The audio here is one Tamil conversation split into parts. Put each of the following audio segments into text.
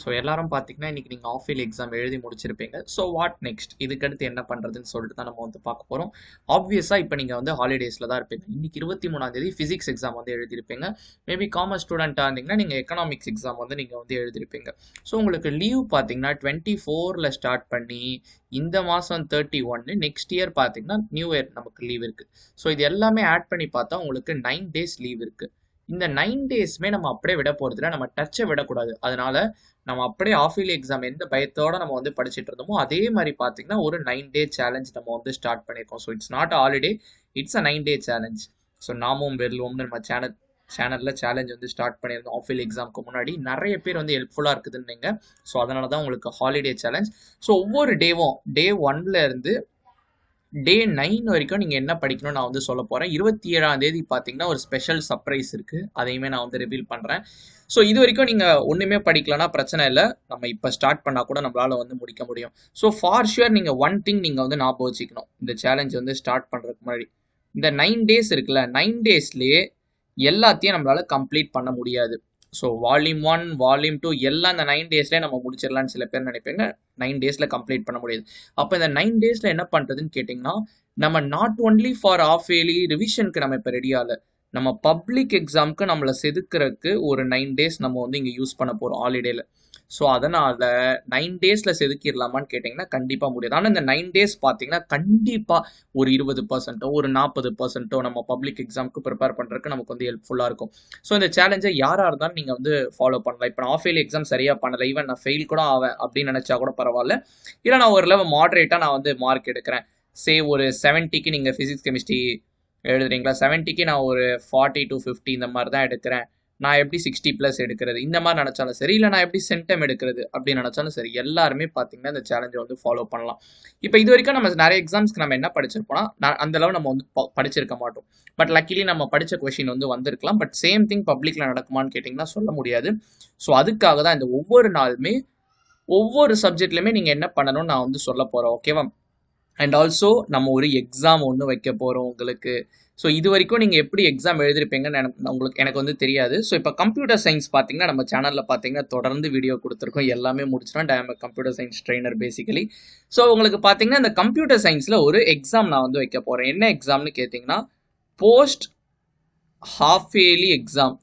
ஸோ எல்லாரும் பார்த்தீங்கன்னா இன்னைக்கு நீங்கள் ஆஃப் இயர்லி எக்ஸாம் எழுதி முடிச்சிருப்பீங்க. ஸோ வாட் நெக்ஸ்ட், இதுக்கடுத்து என்ன பண்ணுறதுன்னு சொல்லிட்டு தான் நம்ம வந்து பார்க்க போகிறோம். ஆப்வியஸாக இப்போ நீங்கள் வந்து ஹாலிடேஸில் தான் இருப்பீங்க. இன்னைக்கு 23ஆம் தேதி ஃபிசிக்ஸ் எக்ஸாம் வந்து எழுதியிருப்பீங்க. மேபி காமர்ஸ் ஸ்டூடெண்ட்டாக இருந்தீங்கன்னா நீங்கள் எக்கனாமிக்ஸ் எக்ஸாம் வந்து நீங்கள் வந்து எழுதியிருப்பீங்க. ஸோ உங்களுக்கு லீவ் பார்த்தீங்கன்னா 24ல் ஸ்டார்ட் பண்ணி இந்த மாதம் 31, நெக்ஸ்ட் இயர் பார்த்தீங்கன்னா நியூ இயர் நமக்கு லீவ் இருக்குது. ஸோ இது எல்லாமே ஆட் பண்ணி பார்த்தா உங்களுக்கு 9 டேஸ் லீவ் இருக்குது. இந்த 9 டேஸ்மே நம்ம அப்படியே விட போகிறதுல நம்ம டச்சை விடக்கூடாது. அதனால நம்ம அப்படியே ஆஃப் இயர்லி எக்ஸாம் எந்த பயத்தோட நம்ம வந்து படிச்சுட்டு இருந்தோமோ அதே மாதிரி பார்த்தீங்கன்னா ஒரு 9 டே சேலஞ்ச் நம்ம வந்து ஸ்டார்ட் பண்ணியிருக்கோம். So it's not holiday, it's a 9 day challenge. So நாமும் வெல்லுவோம்னு நம்ம சேனலில் சேலஞ்ச் வந்து ஸ்டார்ட் பண்ணியிருந்தோம். ஆஃப் இயர்லி எக்ஸாமுக்கு முன்னாடி நிறைய பேர் வந்து ஹெல்ப்ஃபுல்லாக இருக்குதுன்னு. ஸோ அதனால தான் உங்களுக்கு ஹாலிடே சேலஞ்ச். ஸோ ஒவ்வொரு டேவும் டே 1ல இருந்து டே 9 வரைக்கும் நீங்கள் என்ன படிக்கணும்னு நான் வந்து சொல்ல போகிறேன். 27ஆம் தேதி பார்த்தீங்கன்னா ஒரு ஸ்பெஷல் சர்ப்ரைஸ் இருக்குது, அதையுமே நான் வந்து ரிவீல் பண்ணுறேன். ஸோ இது வரைக்கும் நீங்கள் ஒன்றுமே படிக்கலன்னா பிரச்சனை இல்லை, நம்ம இப்போ ஸ்டார்ட் பண்ணால் கூட நம்மளால் வந்து முடிக்க முடியும். ஸோ ஃபார் ஷுர் நீங்கள் ஒன் திங் நீங்கள் வந்து ஞாபகம் வச்சுக்கணும். இந்த சேலஞ்ச் வந்து ஸ்டார்ட் பண்ணுறதுக்கு முன்னாடி இந்த 9 டேஸ் இருக்குல்ல, 9 டேஸ்லேயே எல்லாத்தையும் நம்மளால் கம்ப்ளீட் பண்ண முடியாது. ஸோ வால்யூம் 1 வால்யூம் 2 எல்லாம் இந்த 9 டேஸ்லேயே நம்ம முடிச்சிடலான்னு சில பேர் நினைப்பீங்க. 9 டேஸில் கம்ப்ளீட் பண்ண முடியாது. அப்போ இந்த 9 டேஸில் என்ன பண்ணுறதுன்னு கேட்டிங்கன்னா, நம்ம not only for half yearly ரிவிஷனுக்கு நம்ம இப்போ ரெடி ஆகல, நம்ம பப்ளிக் எக்ஸாமுக்கு நம்மளை செதுக்கிறதுக்கு ஒரு 9 டேஸ் நம்ம வந்து இங்கே யூஸ் பண்ண போகிறோம் ஹாலிடேல. ஸோ அதனால் 9 டேஸில் செதுக்கிடலாமான்னு கேட்டிங்கன்னா கண்டிப்பாக முடியாது. ஆனால் இந்த 9 டேஸ் பார்த்தீங்கன்னா கண்டிப்பாக ஒரு 20% ஒரு 40% நம்ம பப்ளிக் எக்ஸாமுக்கு ப்ரிப்பேர் பண்ணுறதுக்கு நமக்கு வந்து ஹெல்ப்ஃபுல்லாக இருக்கும். ஸோ இந்த சேலஞ்சை யாராக இருந்தாலும் நீங்கள் வந்து ஃபாலோ பண்ணலாம். இப்போ நான் ஆஃப் இயர்லி எக்ஸாம் சரியாக பண்ணலை, ஈவன் நான் ஃபெயில் கூட ஆவேன் அப்படின்னு நினச்சா கூட பரவாயில்ல. இல்லை நான் ஒரு லெவல் மாடரேட்டாக நான் வந்து மார்க் எடுக்கிறேன், சே ஒரு 70க்கு நீங்கள் ஃபிசிக்ஸ் கெமிஸ்ட்ரி எழுதுறீங்களா, 70க்கு நான் ஒரு 40 to 50 இந்த மாதிரி தான் எடுக்கிறேன், நான் எப்படி 60+ எடுக்கிறது இந்த மாதிரி நினச்சாலும் சரி, இல்லை நான் எப்படி சென்டம் எடுக்கிறது அப்படின்னு நினச்சாலும் சரி, எல்லாருமே பார்த்தீங்கன்னா இந்த சேலஞ்சை வந்து ஃபாலோ பண்ணலாம். இப்போ இது வரைக்கும் நம்ம நிறைய எக்ஸாம்ஸ்க்கு நம்ம என்ன படிச்சிருப்போம்னா, அந்த அளவு நம்ம வந்து படிச்சிருக்க மாட்டோம். பட் லக்கிலி நம்ம படித்த கொஷின் வந்து வந்திருக்கலாம். பட் சேம் திங் பப்ளிக்கில் நடக்குமான்னு கேட்டிங்கன்னா சொல்ல முடியாது. ஸோ அதுக்காக தான் இந்த ஒவ்வொரு நாளுமே ஒவ்வொரு சப்ஜெக்ட்லையுமே நீங்கள் என்ன பண்ணணும்னு நான் வந்து சொல்ல போகிறேன், ஓகேவா? அண்ட் ஆல்சோ நம்ம ஒரு எக்ஸாம் ஒன்று வைக்க போகிறோம் உங்களுக்கு. ஸோ இது வரைக்கும் நீங்கள் எப்படி எக்ஸாம் எழுதிருப்பீங்கன்னு எனக்கு வந்து தெரியாது. ஸோ இப்போ கம்ப்யூட்டர் சயின்ஸ் பார்த்தீங்கன்னா நம்ம சேனலில் பார்த்தீங்கன்னா தொடர்ந்து வீடியோ கொடுத்துருக்கோம், எல்லாமே முடிச்சிட்டோம். I am computer science trainer basically. So உங்களுக்கு பார்த்தீங்கன்னா இந்த கம்ப்யூட்டர் சயின்ஸில் ஒரு எக்ஸாம் நான் வந்து வைக்க போகிறேன். என்ன எக்ஸாம்னு கேட்டிங்கன்னா post half yearly exam.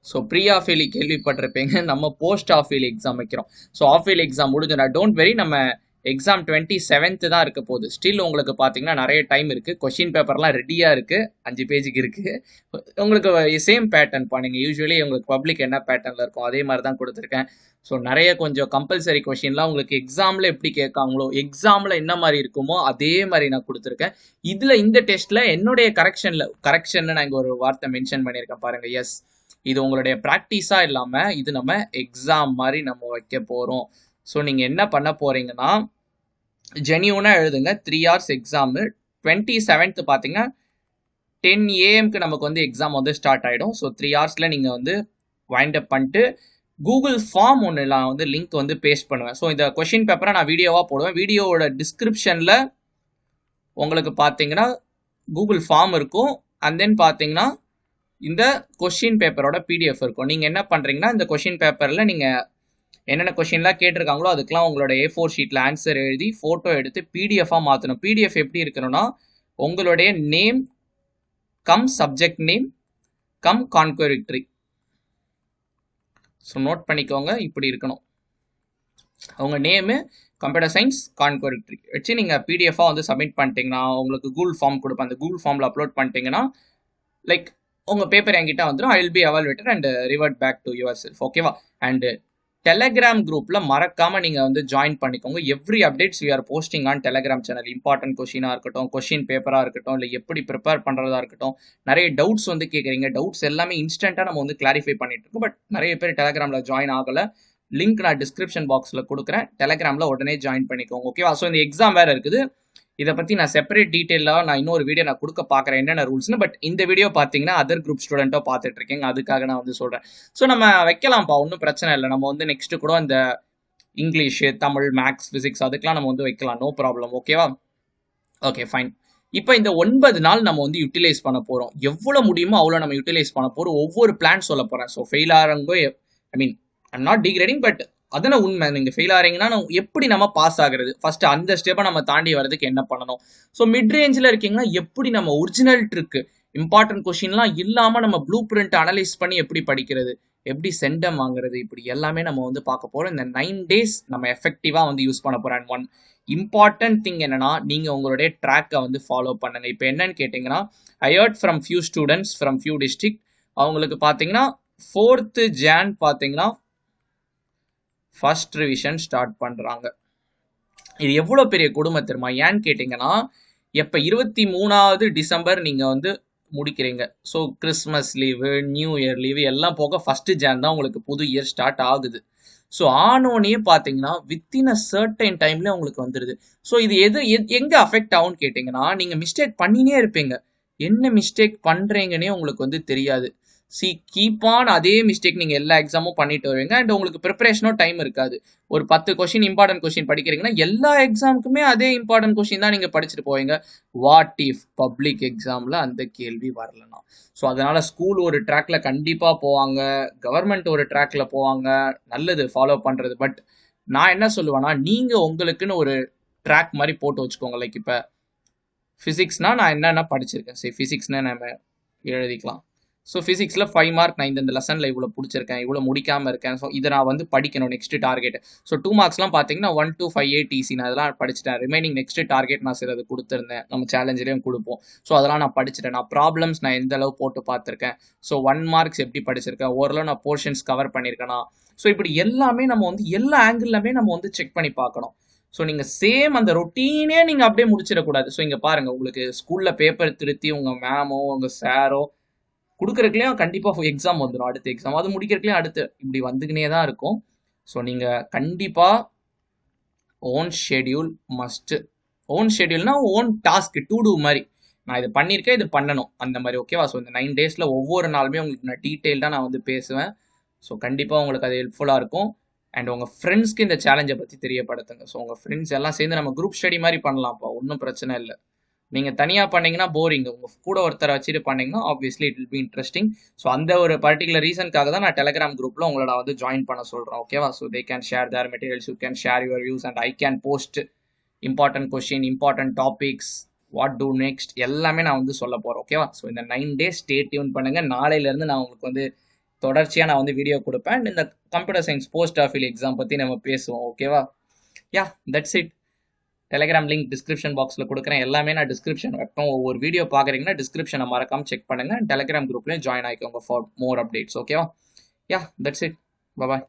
So pre half yearly கேள்விப்பட்டிருப்பீங்க, நம்ம போஸ்ட் ஆஃப் இயர்லி எக்ஸாம் வைக்கிறோம். ஸோ ஆஃப் இயர்லி எக்ஸாம் முடிஞ்சுனா டோன்ட் வெரி, நம்ம எக்ஸாம் 27th தான் இருக்க போகுது. ஸ்டில் உங்களுக்கு பார்த்தீங்கன்னா நிறைய டைம் இருக்குது. கொஷின் பேப்பர்லாம் ரெடியாக இருக்குது, 5 பேஜுக்கு இருக்குது. உங்களுக்கு சேம் பேட்டர்ன் நீங்கள் யூஸ்வலி உங்களுக்கு பப்ளிக் என்ன பேட்டர்னில் இருக்கும் அதே மாதிரி தான் கொடுத்துருக்கேன். ஸோ நிறைய கொஞ்சம் கம்பல்சரி கொஷின்லாம் உங்களுக்கு எக்ஸாமில் எப்படி கேட்காங்களோ எக்ஸாமில் என்ன மாதிரி இருக்குமோ அதே மாதிரி நான் கொடுத்துருக்கேன். இதில் இந்த டெஸ்ட்டில் என்னுடைய கரெக்ஷன் நான் இங்கே ஒரு வார்த்தை மென்ஷன் பண்ணியிருக்கேன் பாருங்கள். எஸ், இது உங்களுடைய ப்ராக்டிஸாக இல்லாமல் இது நம்ம எக்ஸாம் மாதிரி நம்ம வைக்க போகிறோம். ஸோ நீங்கள் என்ன பண்ண போகிறீங்கன்னா ஜென்யூனாக எழுதுங்க. 3 hours எக்ஸாமு. 27th பார்த்தீங்கன்னா 10 AM நமக்கு வந்து எக்ஸாம் வந்து ஸ்டார்ட் ஆகிடும். ஸோ 3 hours நீங்கள் வந்து வைண்ட் அப் பண்ணிட்டு கூகுள் ஃபார்ம் ஒன்று நான் வந்து லிங்க் வந்து பேஸ்ட் பண்ணுவேன். ஸோ இந்த கொஷின் பேப்பரை நான் வீடியோவாக போடுவேன். வீடியோவோட டிஸ்கிரிப்ஷனில் உங்களுக்கு பார்த்தீங்கன்னா கூகுள் ஃபார்ம் இருக்கும். அண்ட் தென் பார்த்தீங்கன்னா இந்த கொஷின் பேப்பரோட PDF இருக்கும். நீங்கள் என்ன பண்ணுறீங்கன்னா இந்த கொஷின் பேப்பரில் நீங்கள் என்னென்ன கொஷின்லாம் கேட்டிருக்காங்களோ அதுக்கெலாம் உங்களோட A4 ஷீட்டில் ஆன்சர் எழுதி ஃபோட்டோ எடுத்து PDF-ஆக மாற்றணும். PDF எப்படி இருக்கணும்னா உங்களுடைய name cum subject name cum கான்கரிக்டரி. ஸோ நோட் பண்ணிக்கோங்க, இப்படி இருக்கணும். அவங்க நேமு கம்ப்யூட்டர் சயின்ஸ் கான்கரிக்டரி வச்சு நீங்கள் PDF-ஆக வந்து சப்மிட் பண்ணிட்டீங்கன்னா உங்களுக்கு கூகுள் ஃபார்ம் கொடுப்பேன். அந்த கூகுள் ஃபார்மில் அப்லோட் பண்ணிட்டீங்கன்னா லைக் உங்கள் பேப்பர் என்கிட்ட வந்துடும். I will be evaluated and revert back to yourself, ஓகேவா? அண்டு டெலகிராம் குரூப்பில் மறக்காமல் நீங்கள் வந்து ஜாயின் பண்ணிக்கோங்க. Every updates we are posting on Telegram channel. Important கொஷினாக இருக்கட்டும், கொஷின் பேப்பராக இருக்கட்டும், இல்லை எப்படி ப்ரிப்பேர் பண்ணுறதா இருக்கட்டும், நிறைய டவுட்ஸ் வந்து கேட்குறீங்க. டவுட்ஸ் எல்லாமே இன்ஸ்டண்ட்டாக நம்ம வந்து கிளாரிஃபை பண்ணிட்டு இருக்கோம். பட் நிறைய பேர் டெலகிராமில் ஜாயின் ஆகலை. லிங்க் நான் டிஸ்கிரிப்ஷன் பாக்ஸில் கொடுக்குறேன், டெலகிராமில் உடனே ஜாயின் பண்ணிக்கோங்க, ஓகேவா? ஸோ இந்த எக்ஸாம் வேறு இருக்குது, இதை பற்றி நான் செப்பரேட் டீட்டெயிலாக நான் இன்னொரு வீடியோ நான் கொடுக்க பார்க்குறேன் என்னென்ன ரூல்ஸ்னு. பட் இந்த வீடியோ பார்த்தீங்கன்னா அதர் குரூப் ஸ்டூடெண்ட்டோ பார்த்துட்டு இருக்கீங்க, அதுக்காக நான் வந்து சொல்கிறேன். ஸோ நம்ம வைக்கலாம்ப்பா, ஒன்றும் பிரச்சனை இல்லை. நம்ம வந்து நெக்ஸ்ட்டு கூட இந்த இங்கிலீஷு, தமிழ், மேக்ஸ், ஃபிசிக்ஸ் அதுக்கெலாம் நம்ம வந்து வைக்கலாம், நோ ப்ராப்ளம், ஓகேவா? Okay fine. இப்போ இந்த 9 நாள் நம்ம வந்து யூட்டிலைஸ் பண்ண போகிறோம். எவ்வளோ முடியுமோ அவ்வளோ நம்ம யூட்டிலைஸ் பண்ண போகிறோம். ஒவ்வொரு பிளான் சொல்ல போகிறேன். ஸோ ஃபெயில் ஆகிறவங்க, I mean I'm not degrading, but அதன உண்மை. நீங்க ஃபெயில் ஆறீங்கன்னா எப்படி நம்ம பாஸ் ஆகுறது, ஃபர்ஸ்ட் அந்த ஸ்டெப்பை நம்ம தாண்டி வரதுக்கு என்ன பண்ணணும். ஸோ மிட் ரேஞ்சில் இருக்கீங்கன்னா எப்படி நம்ம ஒரிஜினல் ட்ரிக்கு, இம்பார்ட்டன்ட் கொஸ்டின்லாம் இல்லாம நம்ம ப்ளூ பிரிண்ட் அனலைஸ் பண்ணி எப்படி படிக்கிறது, எப்படி சென்டம் வாங்குறது, இப்படி எல்லாமே நம்ம வந்து பார்க்க போறோம். இந்த 9 days நம்ம எஃபெக்டிவா வந்து யூஸ் பண்ண போறோம். அண்ட் ஒன் இம்பார்ட்டன்ட் திங் என்னன்னா, நீங்க உங்களுடைய ட்ராக்கை வந்து ஃபாலோ பண்ணுங்க. இப்போ என்னன்னு கேட்டீங்கன்னா, I heard from few students from few district, அவங்களுக்கு பார்த்தீங்கன்னா 4th Jan பார்த்தீங்கன்னா ஃபர்ஸ்ட் ரிவிஷன் ஸ்டார்ட் பண்றாங்க. இது எவ்வளவு பெரிய கொடுமை தெரியுமா? ஏன்னு கேட்டீங்கன்னா, எப்ப 23வது டிசம்பர் நீங்க வந்து முடிக்கிறீங்க. So Christmas leave, new year leave எல்லாம் போக 1st Jan தான் உங்களுக்கு புது இயர் ஸ்டார்ட் ஆகுது. ஸோ ஆனோனே பார்த்தீங்கன்னா வித்தின் அ சர்டைன் டைம்ல உங்களுக்கு வந்துடுது. ஸோ இது எங்க அஃபெக்ட் ஆகும்னு கேட்டீங்கன்னா, நீங்க மிஸ்டேக் பண்ணினே இருப்பீங்க. என்ன மிஸ்டேக் பண்றீங்கன்னே உங்களுக்கு வந்து தெரியாது. கீப் ஆன் அதே மிஸ்டேக் நீங்க எல்லா எக்ஸாமும் பண்ணிட்டு வருவீங்க. அண்ட் உங்களுக்கு ப்ரிப்பரேஷனோ டைம் இருக்காது. ஒரு 10 கொஸ்டின் இம்பார்ட்டன்ட் கொஸ்டின் படிக்கிறீங்கன்னா எல்லா எக்ஸாமுக்குமே அதே இம்பார்ட்டன்ட் கொஸ்டின் தான் நீங்க படிச்சுட்டு போவீங்க. வாட் இஃப் பப்ளிக் எக்ஸாம்ல அந்த கேள்வி வரலனா? ஸோ அதனால ஸ்கூல் ஒரு ட்ராக்ல கண்டிப்பா போவாங்க, கவர்மெண்ட் ஒரு ட்ராக்ல போவாங்க, நல்லது ஃபாலோ பண்றது. பட் நான் என்ன சொல்லுவேன்னா, நீங்க உங்களுக்குன்னு ஒரு ட்ராக் மாதிரி போட்டு வச்சுக்கோங்க. லைக் இப்போ ஃபிசிக்ஸ்னா நான் என்னென்ன படிச்சிருக்கேன், சரி ஃபிசிக்ஸ்னா நம்ம எழுதிக்கலாம். ஸோ ஃபிசிக்ஸில் 5 மார்க் நான் இந்த லெசனில் இவ்வளோ பிடிச்சிருக்கேன், இவ்வளோ முடிக்காமல் இருக்கேன், ஸோ இதை நான் வந்து படிக்கணும் நெக்ஸ்ட் டார்கெட். ஸோ 2 மார்க்ஸ்லாம் பார்த்தீங்கன்னா 1 to 5 டிசி நான் அதெல்லாம் படிச்சிட்டேன். ரிமைனிங் நெக்ஸ்ட் டார்கெட் நான் சிலது கொடுத்துருந்தேன், நம்ம சேலஞ்சிலையும் கொடுப்போம். ஸோ அதெல்லாம் நான் படிச்சிட்டேன். நான் ப்ராப்ளம்ஸ் நான் எந்த அளவு போட்டு பார்த்துருக்கேன், ஸோ 1 மார்க்ஸ் எப்படி படிச்சிருக்கேன், ஓரளவு நான் போர்ஷன்ஸ் கவர் பண்ணியிருக்கேனா. ஸோ இப்படி எல்லாமே நம்ம வந்து எல்லா ஆங்கிள்லுமே நம்ம வந்து செக் பண்ணி பார்க்கணும். ஸோ நீங்கள் சேம் அந்த ரொட்டீனே நீங்கள் அப்படியே முடிச்சிடக்கூடாது. ஸோ இங்கே பாருங்கள், உங்களுக்கு ஸ்கூலில் பேப்பர் திருத்தி உங்கள் மேமோ உங்கள் சாரோ கொடுக்குறதுலையும் கண்டிப்பாக எக்ஸாம் வந்துடும், அடுத்த எக்ஸாம் அது முடிக்கிறதுலையும் அடுத்து இப்படி வந்துக்கினே தான் இருக்கும். ஸோ நீங்கள் கண்டிப்பாக ஓன் ஷெடியூல் மஸ்ட்டு. ஓன் ஷெடியூல்னா ஓன் டாஸ்க் டு டூ மாதிரி, நான் இது பண்ணியிருக்கேன், இது பண்ணணும் அந்த மாதிரி. ஓகேவா? ஸோ இந்த 9 days ஒவ்வொரு நாளுமே உங்களுக்கு நான் டீட்டெயில்டாக நான் வந்து பேசுவேன். ஸோ கண்டிப்பாக உங்களுக்கு அது ஹெல்ப்ஃபுல்லாக இருக்கும். அண்ட் உங்கள் ஃப்ரெண்ட்ஸ்க்கு இந்த சேலஞ்சை பற்றி தெரியப்படுத்துங்க. ஸோ உங்கள் ஃப்ரெண்ட்ஸ் எல்லாம் சேர்ந்து நம்ம குரூப் ஸ்டடி மாதிரி பண்ணலாம்ப்பா, ஒன்றும் பிரச்சனை இல்லை. நீங்கள் தனியாக பண்ணீங்கன்னா போரிங், உங்கள் கூட ஒருத்தரை வச்சுட்டு பண்ணீங்கன்னா obviously it will be interesting. So அந்த ஒரு பர்டிகுலர் ரீசனுக்காக தான் நான் டெலிகிராம் குரூப்பில் உங்களை நான் வந்து ஜாயின் பண்ண சொல்கிறேன். ஓகேவா? So they can share their materials, you can share your views, and I can post important question, important topics, what to next எல்லாமே நான் வந்து சொல்ல போகிறேன். ஓகேவா? ஸோ இந்த 9 days ஸ்டே டியூன் பண்ணுங்கள். நாளையிலேருந்து நான் உங்களுக்கு வந்து தொடர்ச்சியாக நான் வந்து வீடியோ கொடுப்பேன். அண்ட் இந்த கம்ப்யூட்டர் சயின்ஸ் போஸ்ட் ஆஃபில் எக்ஸாம் பற்றி நம்ம பேசுவோம். ஓகேவா? Yeah, that's it. Telegram link description பாக்ஸில் கொடுக்குறேன். எல்லாமே நான் டிஸ்கிரிப்ஷன் வைப்பேன். ஒவ்வொரு வீடியோ பார்க்குறீங்கன்னா டிஸ்கிரிப்ஷனை மறக்காமல் செக் பண்ணுங்கள். டெலிகிராம் குரூப்லேயும் ஜாயின் ஆகிக்கோங்க ஃபார் மோர் அப்டேட்ஸ். ஓகேவா? Yeah, that's it. பாய்.